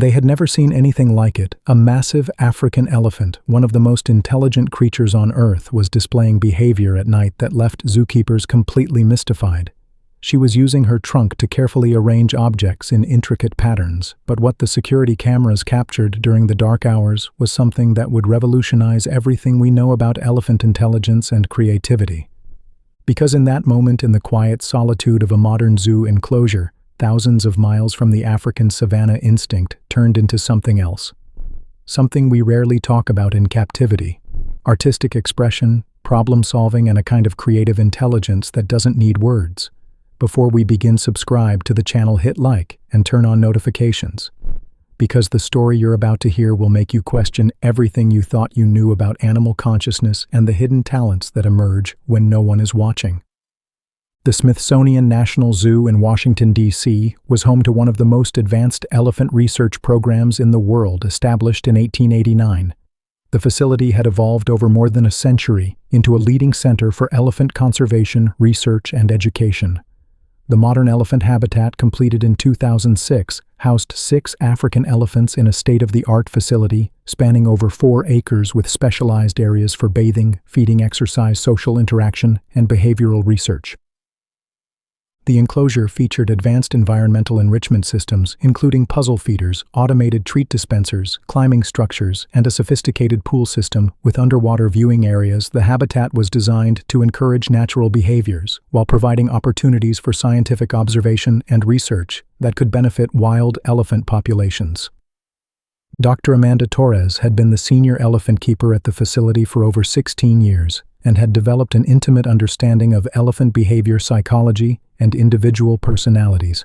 They had never seen anything like it. A massive African elephant, one of the most intelligent creatures on Earth, was displaying behavior at night that left zookeepers completely mystified. She was using her trunk to carefully arrange objects in intricate patterns, but what the security cameras captured during the dark hours was something that would revolutionize everything we know about elephant intelligence and creativity. Because in that moment, in the quiet solitude of a modern zoo enclosure, thousands of miles from the African savanna, instinct turned into something else. Something we rarely talk about in captivity. Artistic expression, problem solving, and a kind of creative intelligence that doesn't need words. Before we begin, subscribe to the channel, hit like, and turn on notifications. Because the story you're about to hear will make you question everything you thought you knew about animal consciousness and the hidden talents that emerge when no one is watching. The Smithsonian National Zoo in Washington, D.C. was home to one of the most advanced elephant research programs in the world, established in 1889. The facility had evolved over more than a century into a leading center for elephant conservation, research, and education. The modern elephant habitat, completed in 2006, housed 6 African elephants in a state-of-the-art facility spanning over 4 acres with specialized areas for bathing, feeding, exercise, social interaction, and behavioral research. The enclosure featured advanced environmental enrichment systems, including puzzle feeders, automated treat dispensers, climbing structures, and a sophisticated pool system with underwater viewing areas. The habitat was designed to encourage natural behaviors while providing opportunities for scientific observation and research that could benefit wild elephant populations. Dr. Amanda Torres had been the senior elephant keeper at the facility for over 16 years and had developed an intimate understanding of elephant behavior psychology and individual personalities.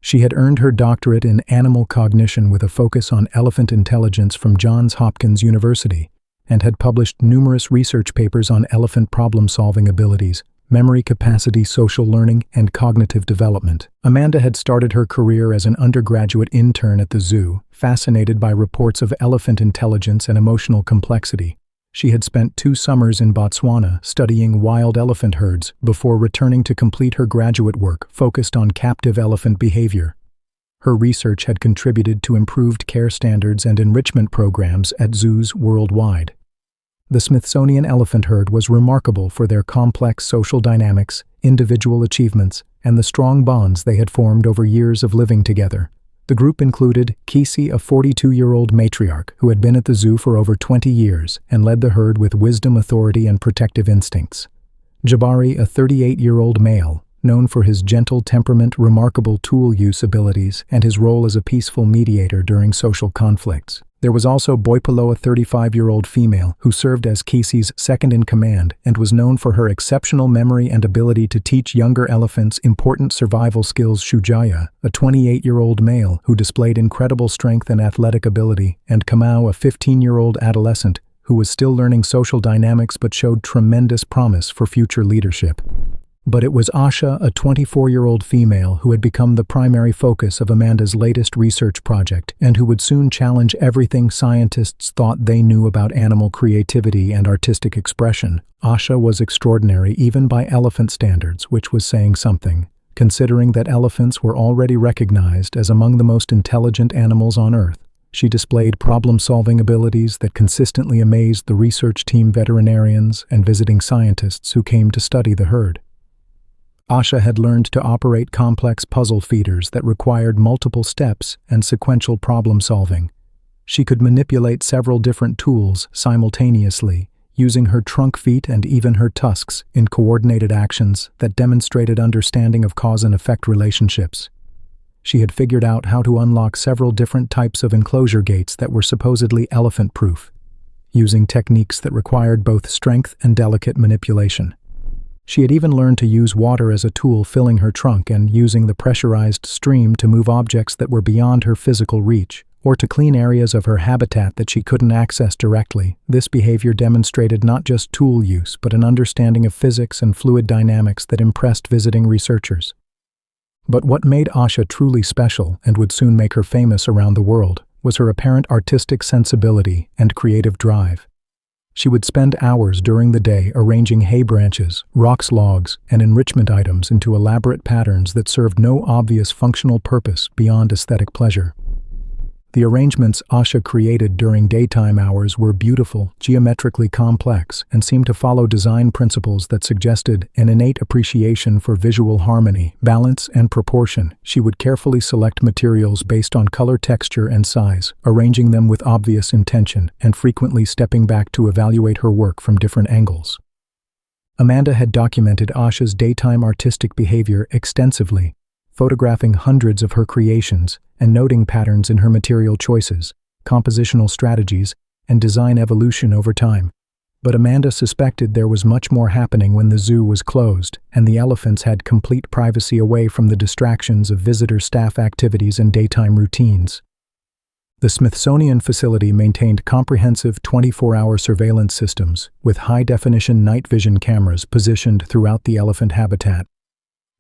She had earned her doctorate in animal cognition with a focus on elephant intelligence from Johns Hopkins University, and had published numerous research papers on elephant problem-solving abilities, memory capacity, social learning, and cognitive development. Amanda had started her career as an undergraduate intern at the zoo, fascinated by reports of elephant intelligence and emotional complexity. She had spent 2 summers in Botswana studying wild elephant herds before returning to complete her graduate work focused on captive elephant behavior. Her research had contributed to improved care standards and enrichment programs at zoos worldwide. The Smithsonian elephant herd was remarkable for their complex social dynamics, individual achievements, and the strong bonds they had formed over years of living together. The group included Kisi, a 42-year-old matriarch who had been at the zoo for over 20 years and led the herd with wisdom, authority, and protective instincts. Jabari, a 38-year-old male, known for his gentle temperament, remarkable tool use abilities, and his role as a peaceful mediator during social conflicts. There was also Boipolo, a 35-year-old female who served as Kisi's second-in-command and was known for her exceptional memory and ability to teach younger elephants important survival skills. Shujaya, a 28-year-old male who displayed incredible strength and athletic ability, and Kamau, a 15-year-old adolescent who was still learning social dynamics but showed tremendous promise for future leadership. But it was Asha, a 24-year-old female who had become the primary focus of Amanda's latest research project and who would soon challenge everything scientists thought they knew about animal creativity and artistic expression. Asha was extraordinary even by elephant standards, which was saying something, considering that elephants were already recognized as among the most intelligent animals on Earth. She displayed problem-solving abilities that consistently amazed the research team, veterinarians, and visiting scientists who came to study the herd. Asha had learned to operate complex puzzle feeders that required multiple steps and sequential problem-solving. She could manipulate several different tools simultaneously, using her trunk, feet, and even her tusks in coordinated actions that demonstrated understanding of cause and effect relationships. She had figured out how to unlock several different types of enclosure gates that were supposedly elephant-proof, using techniques that required both strength and delicate manipulation. She had even learned to use water as a tool, filling her trunk and using the pressurized stream to move objects that were beyond her physical reach, or to clean areas of her habitat that she couldn't access directly. This behavior demonstrated not just tool use, but an understanding of physics and fluid dynamics that impressed visiting researchers. But what made Asha truly special, and would soon make her famous around the world, was her apparent artistic sensibility and creative drive. She would spend hours during the day arranging hay branches, rocks, logs, and enrichment items into elaborate patterns that served no obvious functional purpose beyond aesthetic pleasure. The arrangements Asha created during daytime hours were beautiful, geometrically complex, and seemed to follow design principles that suggested an innate appreciation for visual harmony, balance, and proportion. She would carefully select materials based on color, texture, and size, arranging them with obvious intention, and frequently stepping back to evaluate her work from different angles. Amanda had documented Asha's daytime artistic behavior extensively, photographing hundreds of her creations and noting patterns in her material choices, compositional strategies, and design evolution over time. But Amanda suspected there was much more happening when the zoo was closed, and the elephants had complete privacy away from the distractions of visitor staff activities and daytime routines. The Smithsonian facility maintained comprehensive 24-hour surveillance systems with high-definition night vision cameras positioned throughout the elephant habitat.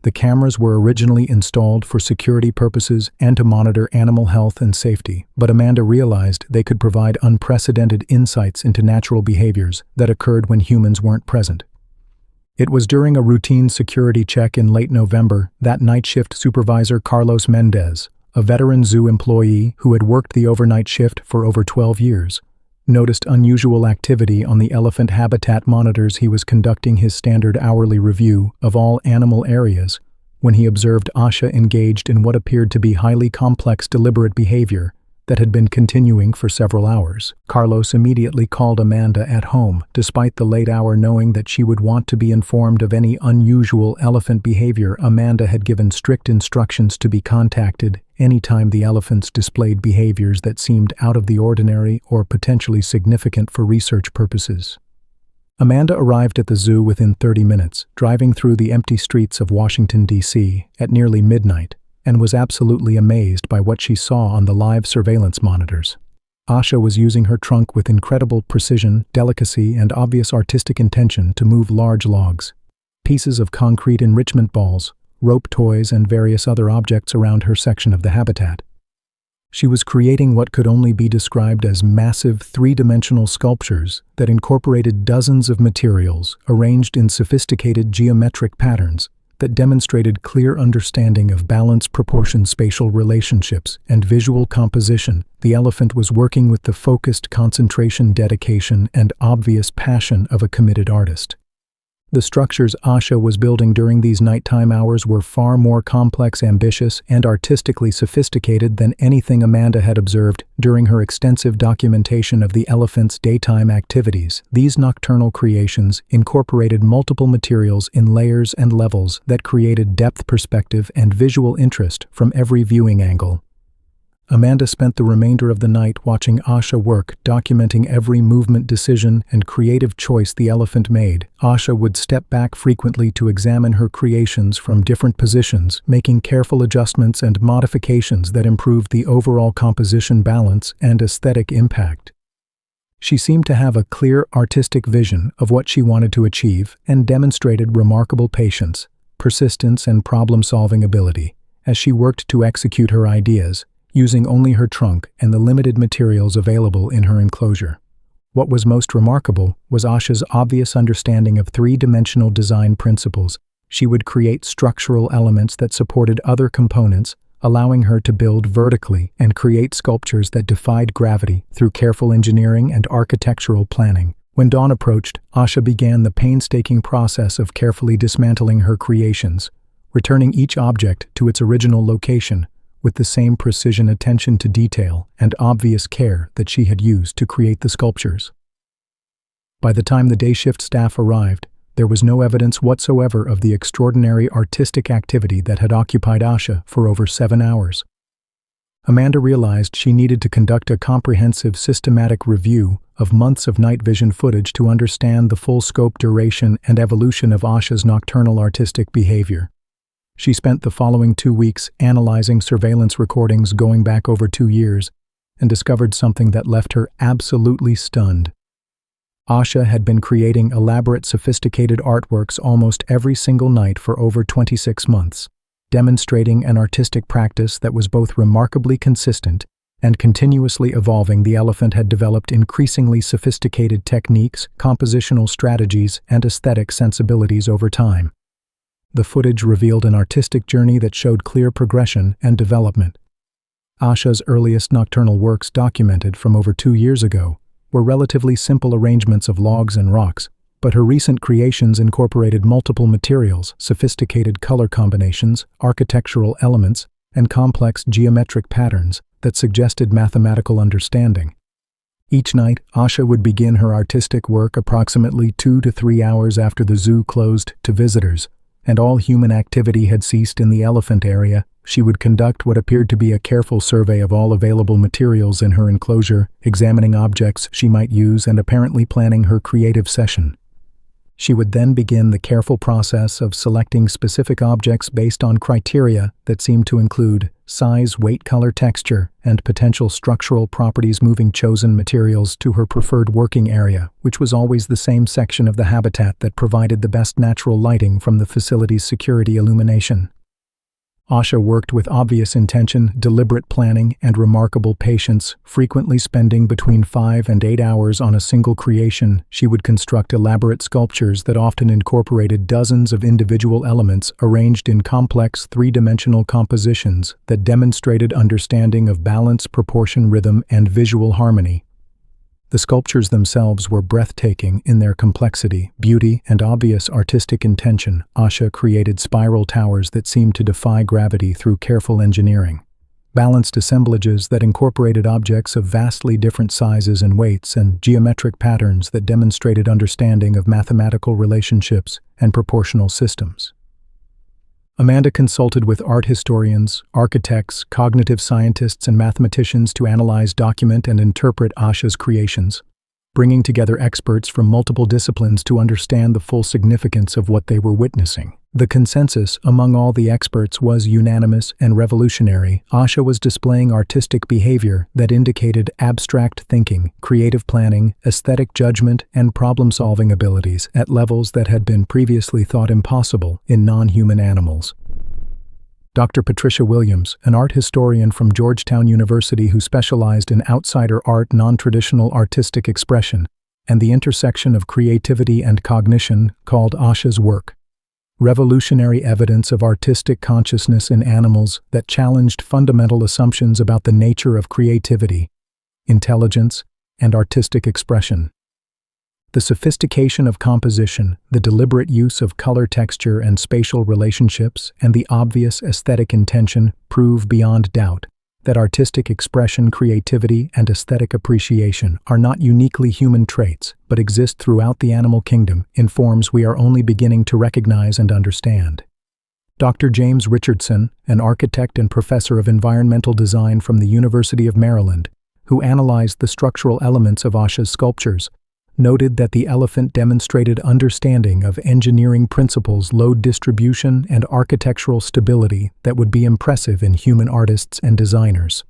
The cameras were originally installed for security purposes and to monitor animal health and safety, but Amanda realized they could provide unprecedented insights into natural behaviors that occurred when humans weren't present. It was during a routine security check in late November that night shift supervisor Carlos Mendez, a veteran zoo employee who had worked the overnight shift for over 12 years, noticed unusual activity on the elephant habitat monitors. He was conducting his standard hourly review of all animal areas when he observed Asha engaged in what appeared to be highly complex deliberate behavior that had been continuing for several hours. Carlos immediately called Amanda at home, despite the late hour, knowing that she would want to be informed of any unusual elephant behavior. Amanda had given strict instructions to be contacted anytime the elephants displayed behaviors that seemed out of the ordinary or potentially significant for research purposes. Amanda arrived at the zoo within 30 minutes, driving through the empty streets of Washington, D.C. at nearly midnight, and was absolutely amazed by what she saw on the live surveillance monitors. Asha was using her trunk with incredible precision, delicacy, and obvious artistic intention to move large logs, pieces of concrete enrichment balls, rope toys, and various other objects around her section of the habitat. She was creating what could only be described as massive three-dimensional sculptures that incorporated dozens of materials arranged in sophisticated geometric patterns that demonstrated clear understanding of balance, proportion, spatial relationships, and visual composition. The elephant was working with the focused concentration, dedication, and obvious passion of a committed artist. The structures Asha was building during these nighttime hours were far more complex, ambitious, and artistically sophisticated than anything Amanda had observed during her extensive documentation of the elephant's daytime activities. These nocturnal creations incorporated multiple materials in layers and levels that created depth, perspective, and visual interest from every viewing angle. Amanda spent the remainder of the night watching Asha work, documenting every movement, decision, and creative choice the elephant made. Asha would step back frequently to examine her creations from different positions, making careful adjustments and modifications that improved the overall composition, balance, and aesthetic impact. She seemed to have a clear artistic vision of what she wanted to achieve and demonstrated remarkable patience, persistence, and problem-solving ability as she worked to execute her ideas, using only her trunk and the limited materials available in her enclosure. What was most remarkable was Asha's obvious understanding of three-dimensional design principles. She would create structural elements that supported other components, allowing her to build vertically and create sculptures that defied gravity through careful engineering and architectural planning. When dawn approached, Asha began the painstaking process of carefully dismantling her creations, returning each object to its original location, with the same precision, attention to detail, and obvious care that she had used to create the sculptures. By the time the day shift staff arrived, there was no evidence whatsoever of the extraordinary artistic activity that had occupied Asha for over 7 hours. Amanda realized she needed to conduct a comprehensive, systematic review of months of night vision footage to understand the full scope, duration, and evolution of Asha's nocturnal artistic behavior. She spent the following 2 weeks analyzing surveillance recordings going back over 2 years and discovered something that left her absolutely stunned. Asha had been creating elaborate, sophisticated artworks almost every single night for over 26 months, demonstrating an artistic practice that was both remarkably consistent and continuously evolving. The elephant had developed increasingly sophisticated techniques, compositional strategies, and aesthetic sensibilities over time. The footage revealed an artistic journey that showed clear progression and development. Asha's earliest nocturnal works, documented from over 2 years ago, were relatively simple arrangements of logs and rocks, but her recent creations incorporated multiple materials, sophisticated color combinations, architectural elements, and complex geometric patterns that suggested mathematical understanding. Each night, Asha would begin her artistic work approximately 2 to 3 hours after the zoo closed to visitors, and all human activity had ceased in the elephant area. She would conduct what appeared to be a careful survey of all available materials in her enclosure, examining objects she might use and apparently planning her creative session. She would then begin the careful process of selecting specific objects based on criteria that seemed to include size, weight, color, texture, and potential structural properties, moving chosen materials to her preferred working area, which was always the same section of the habitat that provided the best natural lighting from the facility's security illumination. Asha worked with obvious intention, deliberate planning, and remarkable patience, frequently spending between 5 and 8 hours on a single creation. She would construct elaborate sculptures that often incorporated dozens of individual elements arranged in complex three-dimensional compositions that demonstrated understanding of balance, proportion, rhythm, and visual harmony. The sculptures themselves were breathtaking in their complexity, beauty, and obvious artistic intention. Asha created spiral towers that seemed to defy gravity through careful engineering, balanced assemblages that incorporated objects of vastly different sizes and weights, and geometric patterns that demonstrated understanding of mathematical relationships and proportional systems. Amanda consulted with art historians, architects, cognitive scientists, and mathematicians to analyze, document, and interpret Asha's creations, bringing together experts from multiple disciplines to understand the full significance of what they were witnessing. The consensus among all the experts was unanimous and revolutionary. Asha was displaying artistic behavior that indicated abstract thinking, creative planning, aesthetic judgment, and problem-solving abilities at levels that had been previously thought impossible in non-human animals. Dr. Patricia Williams, an art historian from Georgetown University who specialized in outsider art, non-traditional artistic expression, and the intersection of creativity and cognition, called Asha's work revolutionary evidence of artistic consciousness in animals that challenged fundamental assumptions about the nature of creativity, intelligence, and artistic expression. The sophistication of composition, the deliberate use of color, texture, and spatial relationships, and the obvious aesthetic intention prove beyond doubt that artistic expression, creativity, and aesthetic appreciation are not uniquely human traits, but exist throughout the animal kingdom in forms we are only beginning to recognize and understand. Dr. James Richardson, an architect and professor of environmental design from the University of Maryland, who analyzed the structural elements of Asha's sculptures, noted that the elephant demonstrated understanding of engineering principles, load distribution, and architectural stability that would be impressive in human artists and designers.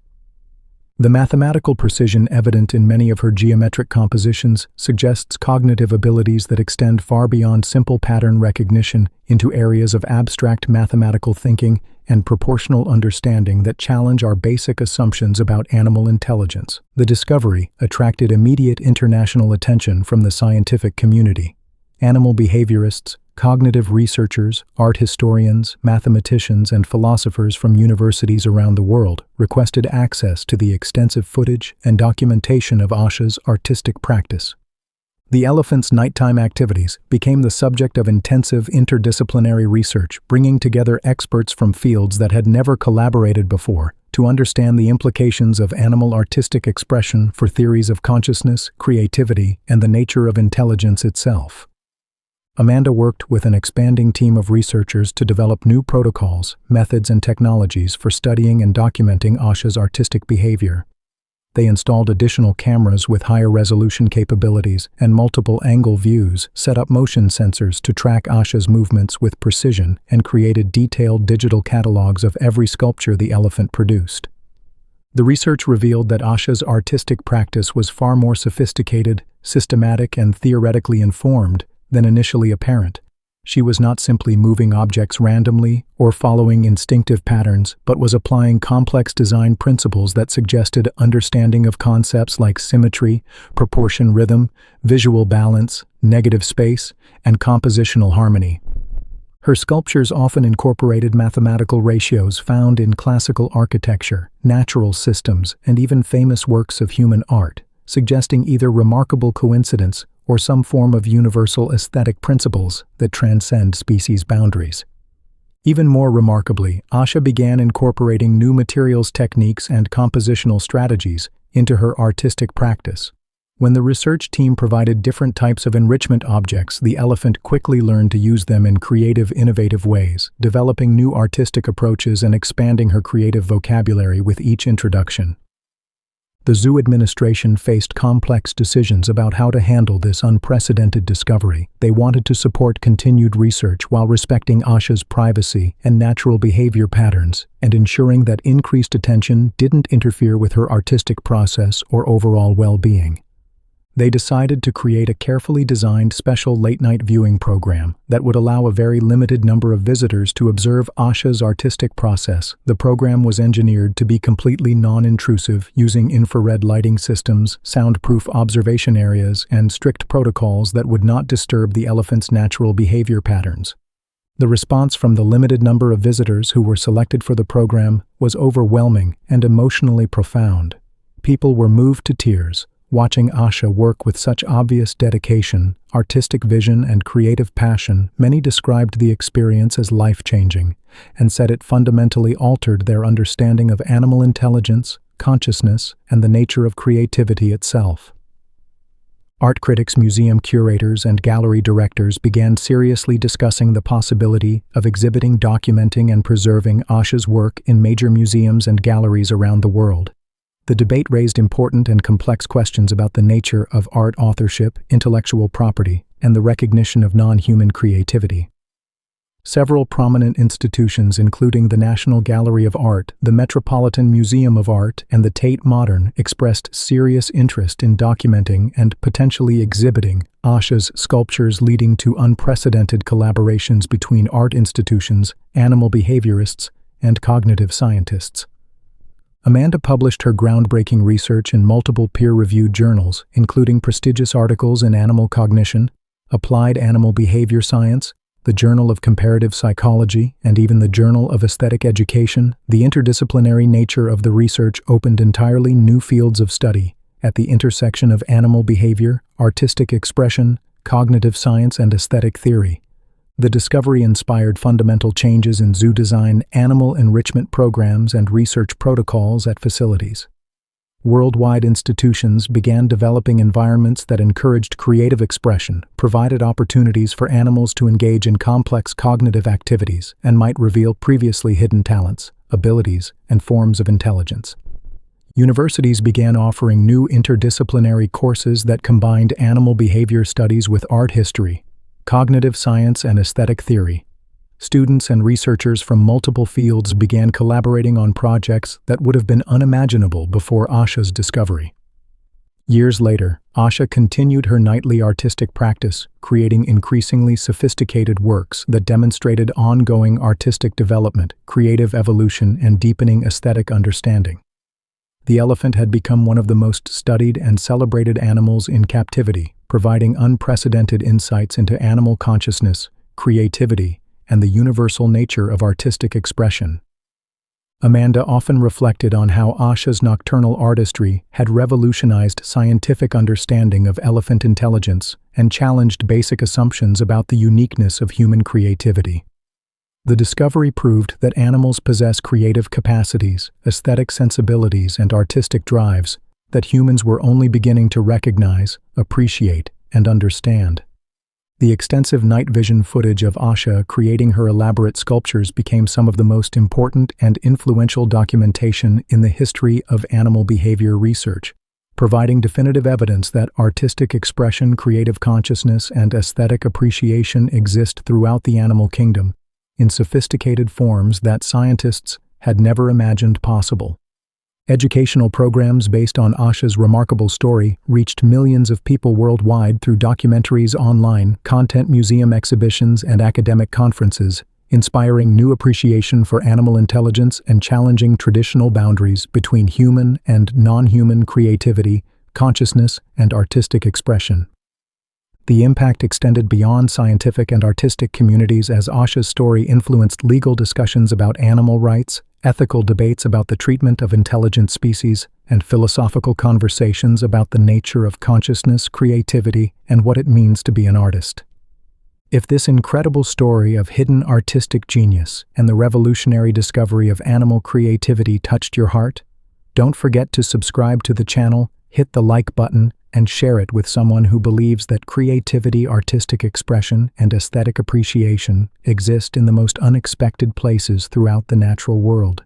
The mathematical precision evident in many of her geometric compositions suggests cognitive abilities that extend far beyond simple pattern recognition into areas of abstract mathematical thinking and proportional understanding that challenge our basic assumptions about animal intelligence. The discovery attracted immediate international attention from the scientific community. Animal behaviorists, cognitive researchers, art historians, mathematicians, and philosophers from universities around the world requested access to the extensive footage and documentation of Asha's artistic practice. The elephant's nighttime activities became the subject of intensive interdisciplinary research, bringing together experts from fields that had never collaborated before to understand the implications of animal artistic expression for theories of consciousness, creativity, and the nature of intelligence itself. Amanda worked with an expanding team of researchers to develop new protocols, methods, and technologies for studying and documenting Asha's artistic behavior. They installed additional cameras with higher resolution capabilities and multiple angle views, set up motion sensors to track Asha's movements with precision, and created detailed digital catalogs of every sculpture the elephant produced. The research revealed that Asha's artistic practice was far more sophisticated, systematic, and theoretically informed than initially apparent. She was not simply moving objects randomly or following instinctive patterns, but was applying complex design principles that suggested understanding of concepts like symmetry, proportion, rhythm, visual balance, negative space, and compositional harmony. Her sculptures often incorporated mathematical ratios found in classical architecture, natural systems, and even famous works of human art, suggesting either remarkable coincidence or some form of universal aesthetic principles that transcend species boundaries. Even more remarkably, Asha began incorporating new materials techniques and compositional strategies into her artistic practice. When the research team provided different types of enrichment objects, the elephant quickly learned to use them in creative, innovative ways, developing new artistic approaches and expanding her creative vocabulary with each introduction. The zoo administration faced complex decisions about how to handle this unprecedented discovery. They wanted to support continued research while respecting Asha's privacy and natural behavior patterns, and ensuring that increased attention didn't interfere with her artistic process or overall well-being. They decided to create a carefully designed special late-night viewing program that would allow a very limited number of visitors to observe Asha's artistic process. The program was engineered to be completely non-intrusive, using infrared lighting systems, soundproof observation areas, and strict protocols that would not disturb the elephant's natural behavior patterns. The response from the limited number of visitors who were selected for the program was overwhelming and emotionally profound. People were moved to tears, watching Asha work with such obvious dedication, artistic vision, and creative passion. Many described the experience as life-changing and said it fundamentally altered their understanding of animal intelligence, consciousness, and the nature of creativity itself. Art critics, museum curators, and gallery directors began seriously discussing the possibility of exhibiting, documenting, and preserving Asha's work in major museums and galleries around the world. The debate raised important and complex questions about the nature of art authorship, intellectual property, and the recognition of non-human creativity. Several prominent institutions, including the National Gallery of Art, the Metropolitan Museum of Art, and the Tate Modern, expressed serious interest in documenting and potentially exhibiting Asha's sculptures, leading to unprecedented collaborations between art institutions, animal behaviorists, and cognitive scientists. Amanda published her groundbreaking research in multiple peer-reviewed journals, including prestigious articles in Animal Cognition, Applied Animal Behavior Science, the Journal of Comparative Psychology, and even the Journal of Aesthetic Education. The interdisciplinary nature of the research opened entirely new fields of study at the intersection of animal behavior, artistic expression, cognitive science, and aesthetic theory. The discovery inspired fundamental changes in zoo design, animal enrichment programs, and research protocols at facilities. Worldwide institutions began developing environments that encouraged creative expression, provided opportunities for animals to engage in complex cognitive activities, and might reveal previously hidden talents, abilities, and forms of intelligence. Universities began offering new interdisciplinary courses that combined animal behavior studies with art history, cognitive science, and aesthetic theory. Students and researchers from multiple fields began collaborating on projects that would have been unimaginable before Asha's discovery. Years later, Asha continued her nightly artistic practice, creating increasingly sophisticated works that demonstrated ongoing artistic development, creative evolution, and deepening aesthetic understanding. The elephant had become one of the most studied and celebrated animals in captivity, providing unprecedented insights into animal consciousness, creativity, and the universal nature of artistic expression. Amanda often reflected on how Asha's nocturnal artistry had revolutionized scientific understanding of elephant intelligence and challenged basic assumptions about the uniqueness of human creativity. The discovery proved that animals possess creative capacities, aesthetic sensibilities, and artistic drives that humans were only beginning to recognize, appreciate, and understand. The extensive night vision footage of Asha creating her elaborate sculptures became some of the most important and influential documentation in the history of animal behavior research, providing definitive evidence that artistic expression, creative consciousness, and aesthetic appreciation exist throughout the animal kingdom, in sophisticated forms that scientists had never imagined possible. Educational programs based on Asha's remarkable story reached millions of people worldwide through documentaries, online content, museum exhibitions, and academic conferences, inspiring new appreciation for animal intelligence and challenging traditional boundaries between human and non-human creativity, consciousness, and artistic expression. The impact extended beyond scientific and artistic communities as Asha's story influenced legal discussions about animal rights, ethical debates about the treatment of intelligent species, and philosophical conversations about the nature of consciousness, creativity, and what it means to be an artist. If this incredible story of hidden artistic genius and the revolutionary discovery of animal creativity touched your heart, don't forget to subscribe to the channel, hit the like button, and share it with someone who believes that creativity, artistic expression, and aesthetic appreciation exist in the most unexpected places throughout the natural world.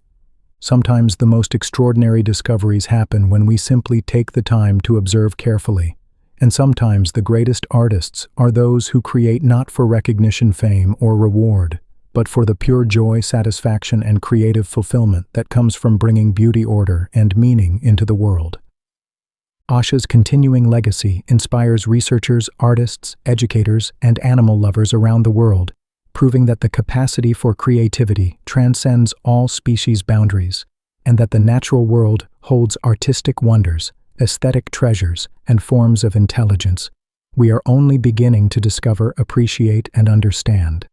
Sometimes the most extraordinary discoveries happen when we simply take the time to observe carefully. And sometimes the greatest artists are those who create not for recognition, fame, or reward, but for the pure joy, satisfaction, and creative fulfillment that comes from bringing beauty, order, and meaning into the world. Asha's continuing legacy inspires researchers, artists, educators, and animal lovers around the world, proving that the capacity for creativity transcends all species boundaries, and that the natural world holds artistic wonders, aesthetic treasures, and forms of intelligence we are only beginning to discover, appreciate, and understand.